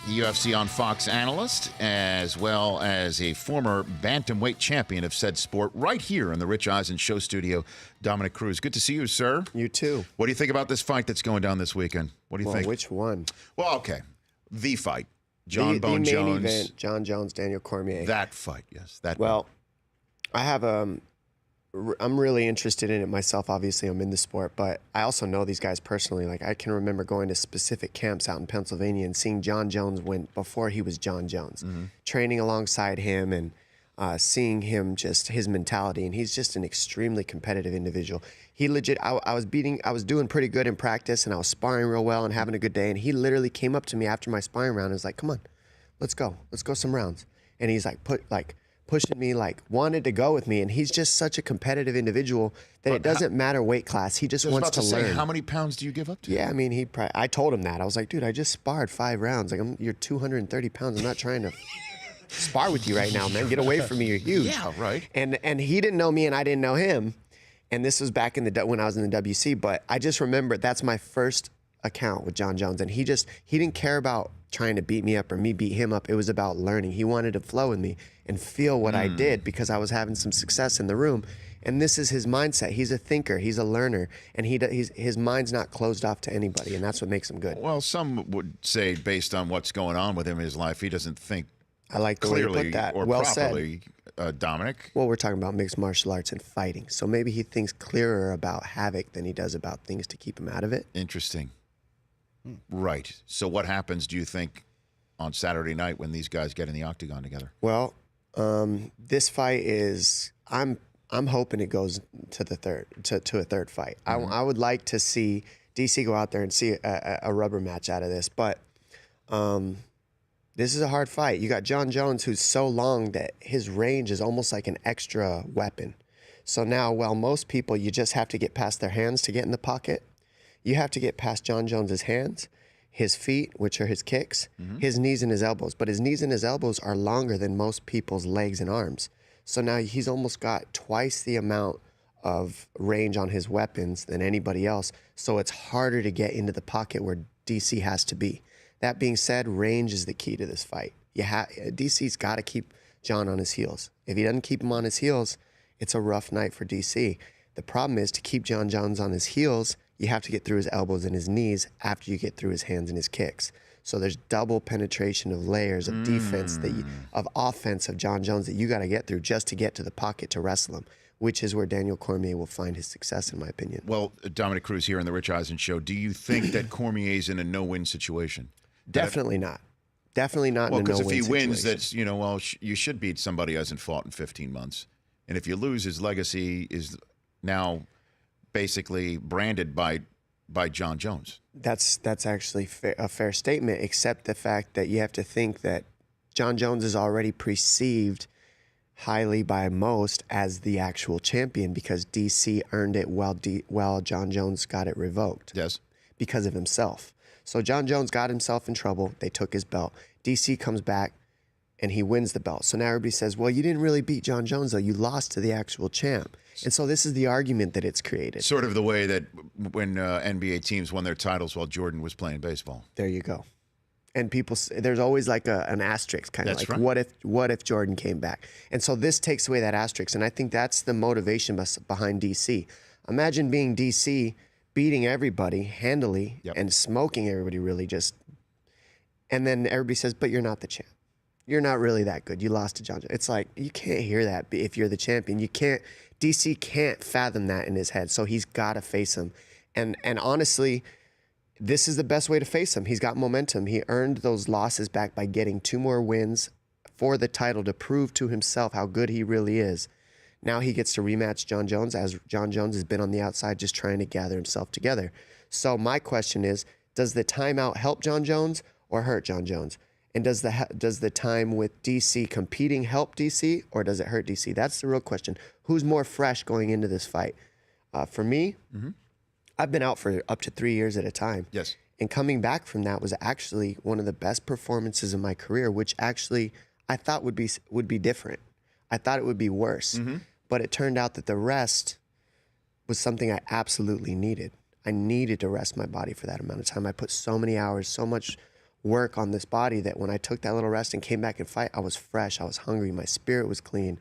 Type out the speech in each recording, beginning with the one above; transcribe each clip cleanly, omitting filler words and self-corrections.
UFC on Fox analyst, as well as a former bantamweight champion of said sport, right here in the Rich Eisen Show studio, Dominic Cruz. Good to see you, sir. You too. What do you think about this fight that's going down this weekend? What do you think? Which one? Well, okay. The fight. The main Jones. event, Jon Jones, Daniel Cormier. That fight, yes. I have I'm really interested in it myself. Obviously, I'm in the sport, but I also know these guys personally. Like, I can remember going to specific camps out in Pennsylvania and seeing Jon Jones before he was Jon Jones, training alongside him and seeing him, just his mentality. And he's just an extremely competitive individual. He legit, I was doing pretty good in practice and I was sparring real well and having a good day. And he literally came up to me after my sparring round and was like, come on, let's go some rounds. And he's like, pushing me, like wanted to go with me, and he's just such a competitive individual that it doesn't matter weight class. He just wants to learn. How many pounds do you give up to? Yeah, I mean, I told him that. I was like, dude, I just sparred 5 rounds. Like, you're 230 pounds. I'm not trying to spar with you right now, man. Get away from me. You're huge. Yeah, right. And he didn't know me, and I didn't know him. And this was back when I was in the WC. But I just remember that's my first account with Jon Jones, and he didn't care about trying to beat me up or me beat him up. It was about learning. He wanted to flow with me and feel what I did because I was having some success in the room. And this is his mindset. He's a thinker. He's a learner. And his mind's not closed off to anybody, and that's what makes him good. Well, some would say, based on what's going on with him in his life, he doesn't think I like the way you put that. or well properly, said. Dominic. Well, we're talking about mixed martial arts and fighting. So maybe he thinks clearer about havoc than he does about things to keep him out of it. Interesting. Right. So what happens, do you think, on Saturday night when these guys get in the octagon together? Well, this fight is, I'm hoping it goes to a third fight. I would like to see DC go out there and see a rubber match out of this, but this is a hard fight. You got Jon Jones, who's so long that his range is almost like an extra weapon. So now, while most people, you just have to get past their hands to get in the pocket, you have to get past Jon Jones's hands, his feet, which are his kicks, his knees and his elbows. But his knees and his elbows are longer than most people's legs and arms. So now he's almost got twice the amount of range on his weapons than anybody else. So it's harder to get into the pocket where DC has to be. That being said, range is the key to this fight. DC's got to keep Jon on his heels. If he doesn't keep him on his heels, it's a rough night for DC. The problem is, to keep Jon Jones on his heels, you have to get through his elbows and his knees after you get through his hands and his kicks. So there's double penetration of layers of defense, of offense of Jon Jones that you got to get through just to get to the pocket to wrestle him, which is where Daniel Cormier will find his success, in my opinion. Well, Dominic Cruz here on the Rich Eisen Show. Do you think that Cormier's in a no-win situation? Definitely not. Definitely not in a no-win situation. Well, because if he wins, that's, you should beat somebody who hasn't fought in 15 months. And if you lose, his legacy is now basically branded by Jon Jones. That's actually a fair statement, except the fact that you have to think that Jon Jones is already perceived highly by most as the actual champion because DC earned it while Jon Jones got it revoked. Yes. Because of himself. So Jon Jones got himself in trouble. They took his belt. DC comes back and he wins the belt. So now everybody says, well, you didn't really beat Jon Jones, though. You lost to the actual champ. And so this is the argument that it's created. Sort of the way that when NBA teams won their titles while Jordan was playing baseball. There you go. And people, there's always like an asterisk, kind of like, right. What if Jordan came back? And so this takes away that asterisk. And I think that's the motivation behind DC. Imagine being DC, beating everybody handily and smoking everybody really just. And then everybody says, but you're not the champ. You're not really that good. You lost to Jon Jones. It's like, you can't hear that if you're the champion. You can't. DC can't fathom that in his head, so he's got to face him. And honestly, this is the best way to face him. He's got momentum. He earned those losses back by getting 2 more wins for the title to prove to himself how good he really is. Now he gets to rematch Jon Jones, as Jon Jones has been on the outside just trying to gather himself together. So my question is, does the timeout help Jon Jones or hurt Jon Jones? And does the time with DC competing help DC or does it hurt DC? That's the real question. Who's more fresh going into this fight? For me, I've been out for up to 3 years at a time. Yes. And coming back from that was actually one of the best performances in my career, which actually I thought would be different. I thought it would be worse. But it turned out that the rest was something I absolutely needed. I needed to rest my body for that amount of time. I put so many hours, so much work on this body that when I took that little rest and came back and fight, I was fresh, I was hungry, my spirit was clean.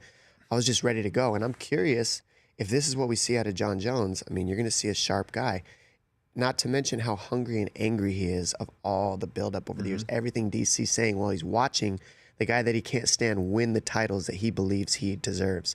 I was just ready to go. And I'm curious if this is what we see out of Jon Jones. I mean, you're going to see a sharp guy. Not to mention how hungry and angry he is of all the buildup over the years. Everything DC's saying while he's watching the guy that he can't stand win the titles that he believes he deserves.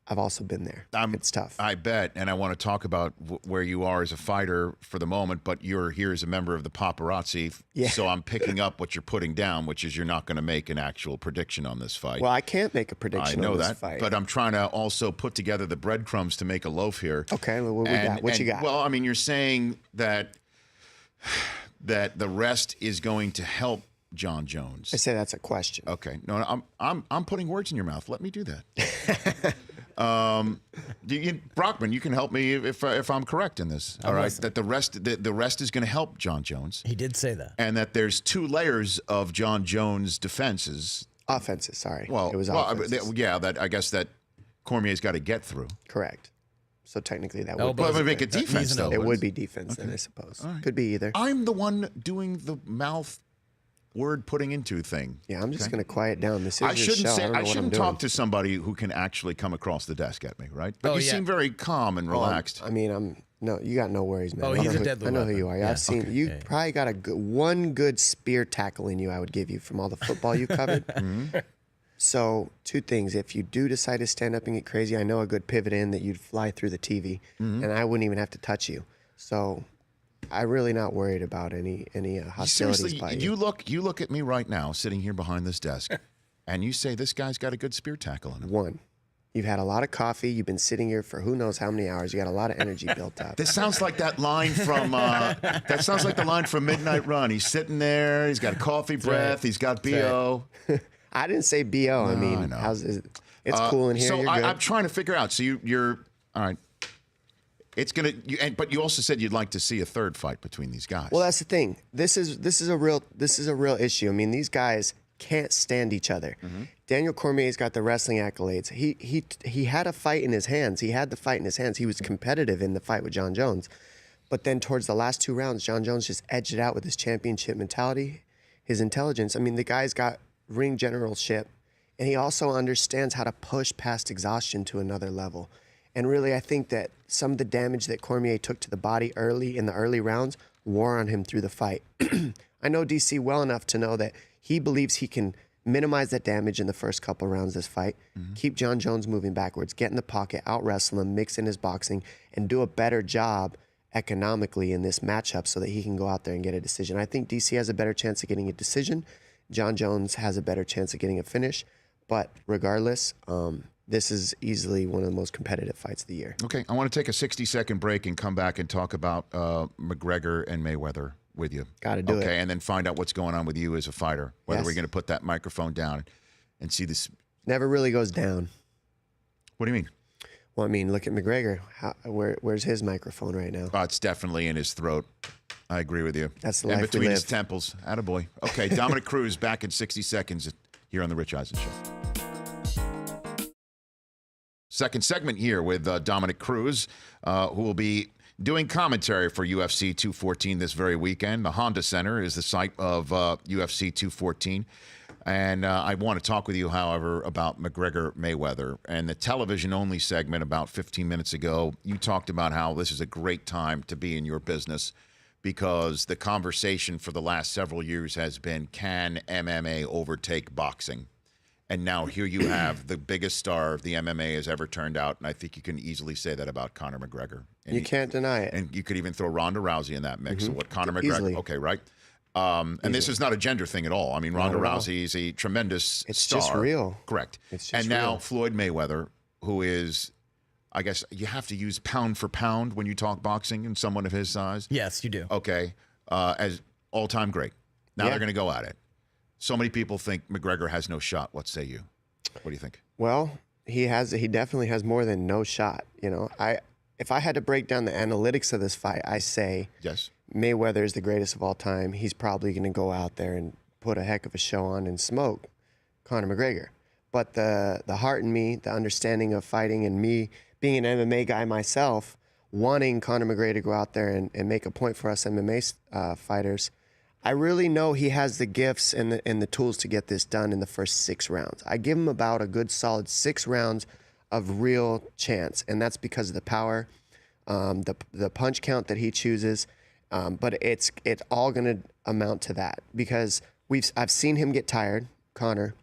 I've also been there. It's tough. I bet, and I want to talk about where you are as a fighter for the moment, but you're here as a member of the paparazzi, so I'm picking up what you're putting down, which is you're not going to make an actual prediction on this fight. Well, I can't make a prediction on this fight. But I'm trying to also put together the breadcrumbs to make a loaf here. Okay, well, what we got? What you got? Well, I mean, you're saying that the rest is going to help Jon Jones. I say that's a question. Okay, no, I'm putting words in your mouth. Let me do that. Brockman, you can help me if I'm correct in this. All right, that the rest is going to help Jon Jones. He did say that, and that there's 2 layers of Jon Jones' offenses. Sorry. Well, it was offenses. That I guess that Cormier's got to get through. Correct. So technically that would make it defense though. It would be defense, then I suppose. Right. Could be either. I'm the one doing the mouth word putting into thing. Yeah, I'm just going to quiet down. This is your show. I shouldn't talk to somebody who can actually come across the desk at me, right? But you seem very calm and relaxed. I mean, you got no worries, man. Oh, he's a deadly I know weapon. who you are. Yeah, I've seen you. Probably got one good spear tackle in you. I would give you from all the football you covered. So 2 things: if you do decide to stand up and get crazy, I know a good pivot in that you'd fly through the TV, and I wouldn't even have to touch you. So I'm really not worried about any hostilities. Seriously, by you look at me right now, sitting here behind this desk, and you say this guy's got a good spear tackle in him. 1, you've had a lot of coffee. You've been sitting here for who knows how many hours. You got a lot of energy built up. This sounds like that line from the line from Midnight Run. He's sitting there. He's got coffee breath. He's got BO. I didn't say BO. I mean, it's cool in here. So You're good. I'm trying to figure out. So you're all right. It's gonna. But you also said you'd like to see a 3rd fight between these guys. Well, that's the thing. This is a real issue. I mean, these guys can't stand each other. Daniel Cormier's got the wrestling accolades. He had a fight in his hands. He had the fight in his hands. He was competitive in the fight with Jon Jones, but then towards the last 2 rounds, Jon Jones just edged it out with his championship mentality, his intelligence. I mean, the guy's got ring generalship, and he also understands how to push past exhaustion to another level. And really, I think that some of the damage that Cormier took to the body in the early rounds wore on him through the fight. I know DC well enough to know that he believes he can minimize that damage in the first couple rounds of this fight, keep Jon Jones moving backwards, get in the pocket, out-wrestle him, mix in his boxing, and do a better job economically in this matchup so that he can go out there and get a decision. I think DC has a better chance of getting a decision. Jon Jones has a better chance of getting a finish. But regardless, this is easily one of the most competitive fights of the year. Okay, I want to take a 60-second break and come back and talk about McGregor and Mayweather with you. Got to do it. Okay, and then find out what's going on with you as a fighter, whether we're going to put that microphone down and see this. Never really goes down. What do you mean? Well, I mean, look at McGregor. Where's his microphone right now? Oh, it's definitely in his throat. I agree with you. That's the life we between live. His temples. Attaboy. Okay, Dominic Cruz back in 60 seconds here on The Rich Eisen Show. Second segment here with Dominic Cruz, who will be doing commentary for UFC 214 this very weekend. The Honda Center is the site of UFC 214. And I want to talk with you, however, about McGregor Mayweather. And the television-only segment about 15 minutes ago, you talked about how this is a great time to be in your business because the conversation for the last several years has been, can MMA overtake boxing? And now here you have the biggest star the MMA has ever turned out, and I think you can easily say that about Conor McGregor. And you can't deny it. And you could even throw Ronda Rousey in that mix. So what Conor McGregor? Easily. Okay, right? And this is not a gender thing at all. I mean, Ronda Rousey is a tremendous star. It's just real. Correct. It's just and now real. Floyd Mayweather, who is, I guess you have to use pound for pound when you talk boxing and someone of his size. Yes, you do. Okay. As all-time great. Now they're going to go at it. So many people think McGregor has no shot. What say you? What do you think? Well, he definitely has more than no shot. You know, if I had to break down the analytics of this fight, I say Yes. Mayweather is the greatest of all time. He's probably going to go out there and put a heck of a show on and smoke Conor McGregor. But the heart in me, the understanding of fighting, and me being an MMA guy myself, wanting Conor McGregor to go out there and make a point for us MMA fighters, I really know he has the gifts and the tools to get this done in the first 6 rounds. I give him about a good solid 6 rounds of real chance, and that's because of the power, the punch count that he chooses. But it's all going to amount to that, because I've seen him get tired, Conor,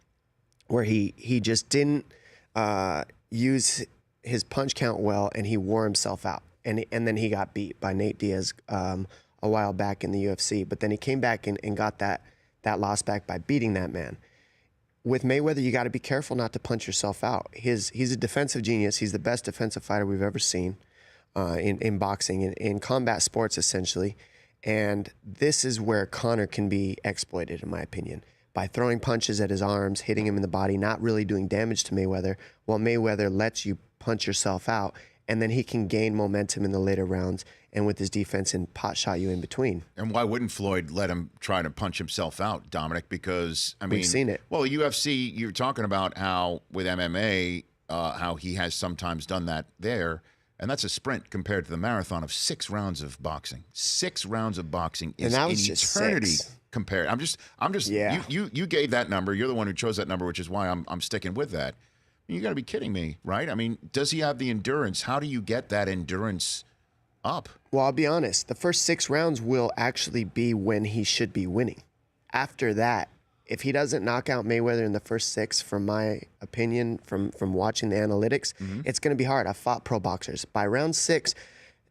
where he just didn't use his punch count well, and he wore himself out, and then he got beat by Nate Diaz a while back in the UFC. But then he came back and got that loss back by beating that man. With Mayweather, you got to be careful not to punch yourself out. He's a defensive genius. He's the best defensive fighter we've ever seen in boxing, in combat sports, essentially. And this is where Conor can be exploited, in my opinion, by throwing punches at his arms, hitting him in the body, not really doing damage to Mayweather, while Mayweather lets you punch yourself out, and then he can gain momentum in the later rounds and with his defense and pot shot you in between. And why wouldn't Floyd let him try to punch himself out, Dominic? Because, I mean, we've seen it. Well, UFC, you're talking about how with MMA, how he has sometimes done that there. And that's a sprint compared to the marathon of 6 rounds of boxing. 6 rounds of boxing is an eternity compared. I'm just. Yeah. You gave that number. You're the one who chose that number, which is why I'm sticking with that. You got to be kidding me, right? I mean, does he have the endurance? How do you get that endurance up? Well, I'll be honest. The first 6 rounds will actually be when he should be winning. After that, if he doesn't knock out Mayweather in the first 6, from my opinion, from watching the analytics, it's going to be hard. I've fought pro boxers. By round 6,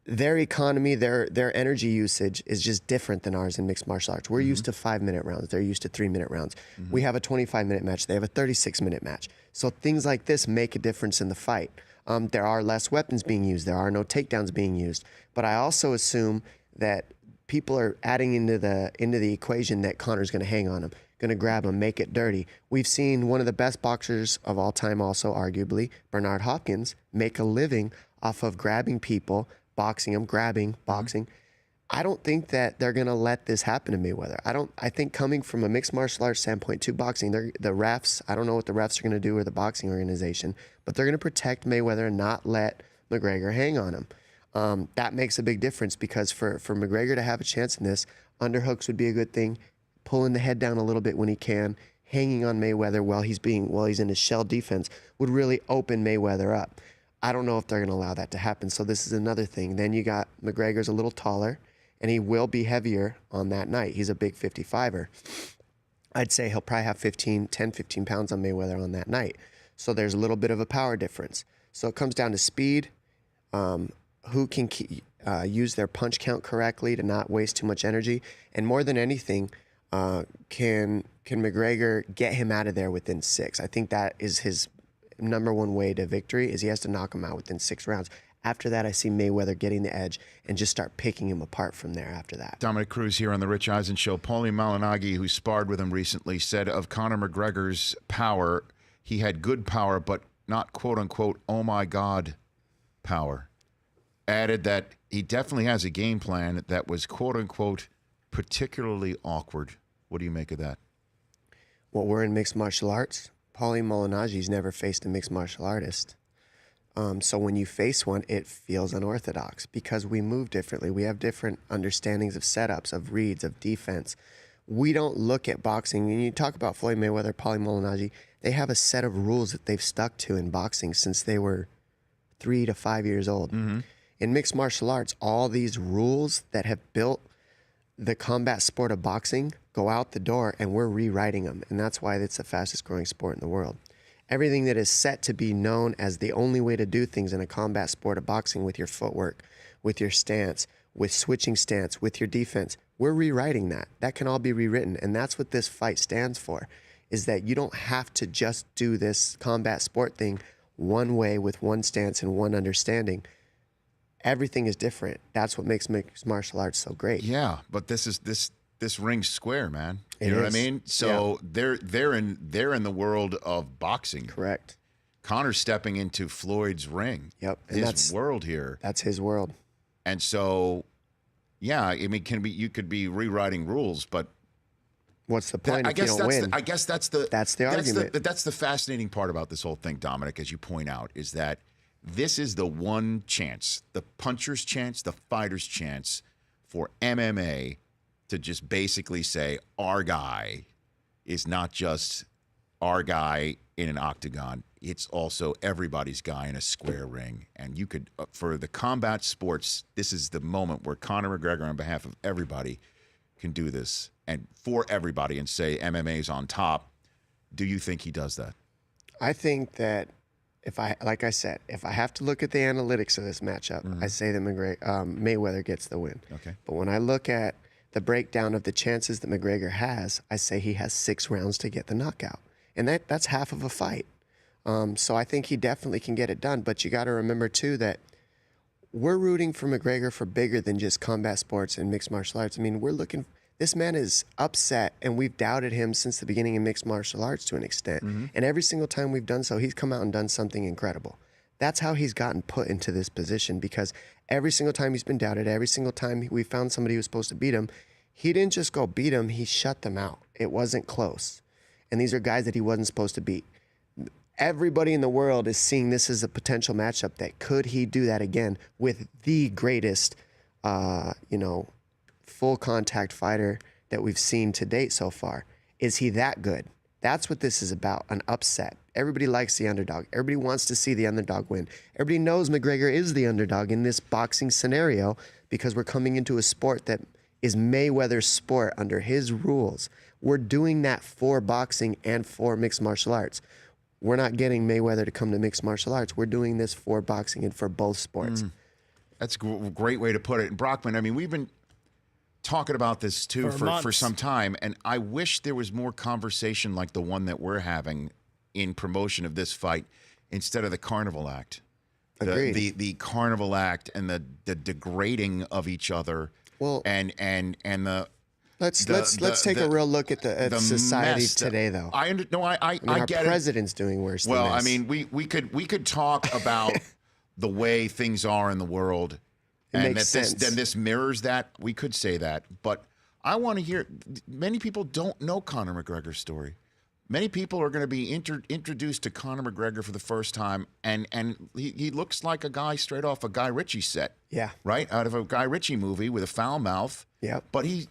their economy, their energy usage is just different than ours in mixed martial arts. We're used to 5-minute rounds. They're used to 3-minute rounds. We have a 25-minute match. They have a 36-minute match. So things like this make a difference in the fight. There are less weapons being used. There are no takedowns being used. But I also assume that people are adding into the equation that Conor's going to hang on him, going to grab him, make it dirty. We've seen one of the best boxers of all time, also arguably, Bernard Hopkins, make a living off of grabbing people, boxing them, grabbing, boxing. I don't think that they're going to let this happen to Mayweather. I think coming from a mixed martial arts standpoint to boxing, the refs, I don't know what the refs are going to do, or the boxing organization, but they're going to protect Mayweather and not let McGregor hang on him. That makes a big difference, because for McGregor to have a chance in this, underhooks would be a good thing, pulling the head down a little bit when he can, hanging on Mayweather while he's in his shell defense would really open Mayweather up. I don't know if they're going to allow that to happen. So this is another thing. Then you got McGregor's a little taller, and he will be heavier on that night. He's a big 55er. I'd say he'll probably have 10, 15 pounds on Mayweather on that night. So there's a little bit of a power difference. So it comes down to speed, who can use their punch count correctly to not waste too much energy, and more than anything, can McGregor get him out of there within 6? I think that is his number one way to victory, is he has to knock him out within 6 rounds. After that, I see Mayweather getting the edge and just start picking him apart from there after that. Dominic Cruz here on the Rich Eisen Show. Paulie Malignaggi, who sparred with him recently, said of Conor McGregor's power, he had good power, but not quote-unquote, oh my God power. Added that he definitely has a game plan that was quote-unquote particularly awkward. What do you make of that? Well, we're in mixed martial arts. Paulie Malignaggi's never faced a mixed martial artist. So when you face one, it feels unorthodox, because we move differently. We have different understandings of setups, of reads, of defense. We don't look at boxing. When you talk about Floyd Mayweather, Paulie Malignaggi, they have a set of rules that they've stuck to in boxing since they were 3 to 5 years old. In mixed martial arts, all these rules that have built the combat sport of boxing go out the door, and we're rewriting them. And that's why it's the fastest growing sport in the world. Everything that is set to be known as the only way to do things in a combat sport of boxing, with your footwork, with your stance, with switching stance, with your defense, we're rewriting that. That can all be rewritten. And that's what this fight stands for, is that you don't have to just do this combat sport thing one way with one stance and one understanding. Everything is different. That's what makes mixed martial arts so great. Yeah, but this ring's square, man. You know what I mean? So they're in the world of boxing. Correct. Conor's stepping into Floyd's ring. Yep. And his world here. That's his world. And so, yeah, I mean, you could be rewriting rules, but what's the point if you don't win? I guess that's the argument. That's the fascinating part about this whole thing, Dominic, as you point out, is that this is the one chance, the puncher's chance, the fighter's chance for MMA to just basically say our guy is not just our guy in an octagon. It's also everybody's guy in a square ring. And you could, for the combat sports, this is the moment where Conor McGregor, on behalf of everybody, can do this. And for everybody, and say MMA's on top. Do you think he does that? I think that like I said, if I have to look at the analytics of this matchup, I say that Mayweather gets the win. Okay. But when I look at the breakdown of the chances that McGregor has, I say he has 6 rounds to get the knockout. And that's half of a fight. So I think he definitely can get it done. But you got to remember, too, that we're rooting for McGregor for bigger than just combat sports and mixed martial arts. I mean, this man is upset, and we've doubted him since the beginning of mixed martial arts to an extent. And every single time we've done so, he's come out and done something incredible. That's how he's gotten put into this position, because every single time he's been doubted, every single time we found somebody who was supposed to beat him, he didn't just go beat him, he shut them out. It wasn't close. And these are guys that he wasn't supposed to beat. Everybody in the world is seeing this as a potential matchup that could he do that again with the greatest, full contact fighter that we've seen to date so far. Is he that good? That's what this is about, an upset. Everybody likes the underdog. Everybody wants to see the underdog win. Everybody knows McGregor is the underdog in this boxing scenario, because we're coming into a sport that is Mayweather's sport under his rules. We're doing that for boxing and for mixed martial arts. We're not getting Mayweather to come to mixed martial arts. We're doing this for boxing and for both sports. That's a great way to put it. And Brockman, I mean, we've been talking about this too for some time, and I wish there was more conversation like the one that we're having in promotion of this fight instead of the carnival act. The carnival act and the degrading of each other. Well, and the let's take a real look at the society today, though. I get our president's doing worse than this. Well, I mean, we could talk about the way things are in the world, and this mirrors that. We could say that, but I want to hear. Many people don't know Conor McGregor's story. Many people are going to be introduced to Conor McGregor for the first time, and he looks like a guy straight off a Guy Ritchie set. Yeah. Right? Out of a Guy Ritchie movie with a foul mouth. Yeah. But he's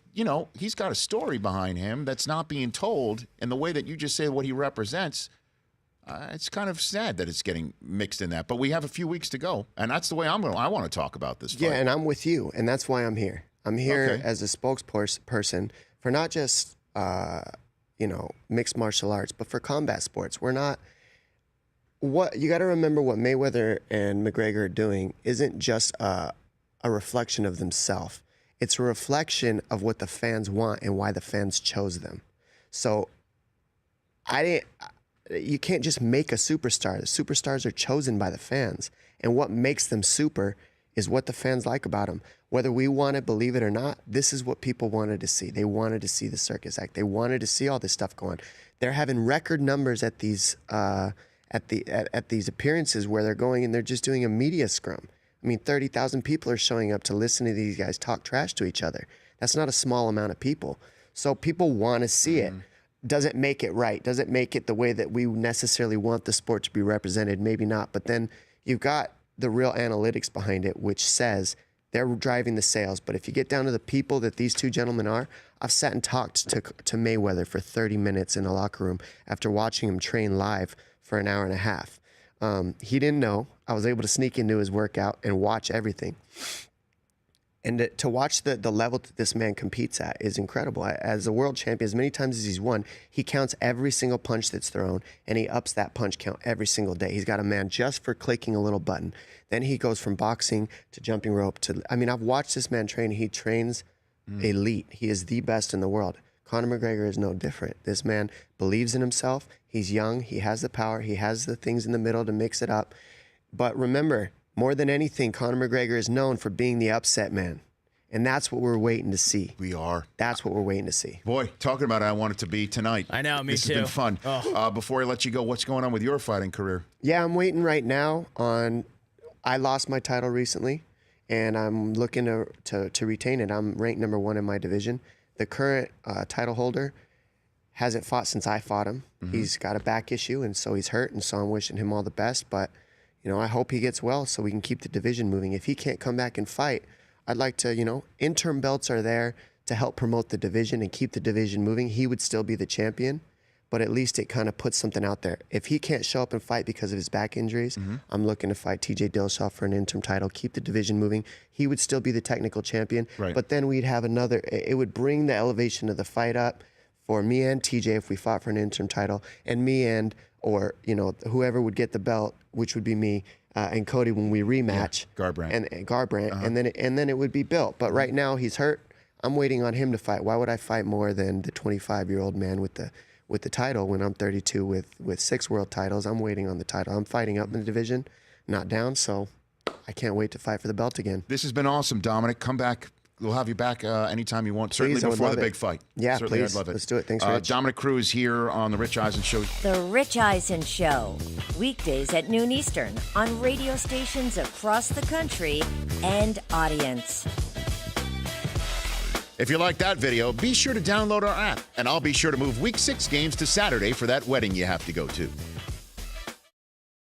got a story behind him that's not being told, and the way that you just say what he represents, it's kind of sad that it's getting mixed in that. But we have a few weeks to go, and that's the way I want to talk about this fight. Yeah, and I'm with you, and that's why I'm here. I'm here as a spokesperson for not just mixed martial arts, but for combat sports. We're not. What you got to remember, what Mayweather and McGregor are doing isn't just a reflection of themselves. It's a reflection of what the fans want and why the fans chose them. So you can't just make a superstar. The superstars are chosen by the fans. And what makes them super is what the fans like about them. Whether we want to believe it or not, this is what people wanted to see. They wanted to see the circus act. They wanted to see all this stuff going. They're having record numbers at these these appearances where they're going and they're just doing a media scrum. I mean, 30,000 people are showing up to listen to these guys talk trash to each other. That's not a small amount of people. So people want to see it. Does it make it right? Does it make it the way that we necessarily want the sport to be represented? Maybe not. But then you've got the real analytics behind it, which says they're driving the sales. But if you get down to the people that these two gentlemen are, I've sat and talked to Mayweather for 30 minutes in a locker room after watching him train live for an hour and a half. He didn't know. I was able to sneak into his workout and watch everything. And to watch the level that this man competes at is incredible. As a world champion, as many times as he's won, he counts every single punch that's thrown, and he ups that punch count every single day. He's got a man just for clicking a little button. Then he goes from boxing to jumping rope to, I've watched this man train. He trains elite. He is the best in the world. Conor McGregor is no different. This man believes in himself. He's young. He has the power. He has the things in the middle to mix it up. But remember, more than anything, Conor McGregor is known for being the upset man. And that's what we're waiting to see. We are. That's what we're waiting to see. Boy, talking about it, I want it to be tonight. I know, me too. This has been fun. Oh. Before I let you go, what's going on with your fighting career? Yeah, I'm waiting right now on. I lost my title recently, and I'm looking to retain it. I'm ranked number 1 in my division. The current title holder hasn't fought since I fought him. He's got a back issue, and so he's hurt, and so I'm wishing him all the best. But, I hope he gets well so we can keep the division moving. If he can't come back and fight, I'd like to, interim belts are there to help promote the division and keep the division moving, he would still be the champion. But at least it kind of puts something out there. If he can't show up and fight because of his back injuries, I'm looking to fight TJ Dillashaw for an interim title, keep the division moving. He would still be the technical champion. Right. But then we'd have it would bring the elevation of the fight up for me and TJ if we fought for an interim title, and me and, or, whoever would get the belt, which would be me, and Cody when we rematch. Garbrandt. And Garbrandt. And then it would be built. But right now he's hurt. I'm waiting on him to fight. Why would I fight more than the 25-year-old man with the title when I'm 32 with 6 world titles? I'm waiting on the title. I'm fighting up in the division, not down, so I can't wait to fight for the belt again. This has been awesome, Dominic. Come back. We'll have you back anytime you want, certainly before the big fight. Yeah, certainly, please. I'd love it. Let's do it. Thanks, Rich. Dominic Cruz here on The Rich Eisen Show. The Rich Eisen Show, weekdays at noon Eastern on radio stations across the country and audience. If you like that video, be sure to download our app, and I'll be sure to move Week 6 games to Saturday for that wedding you have to go to.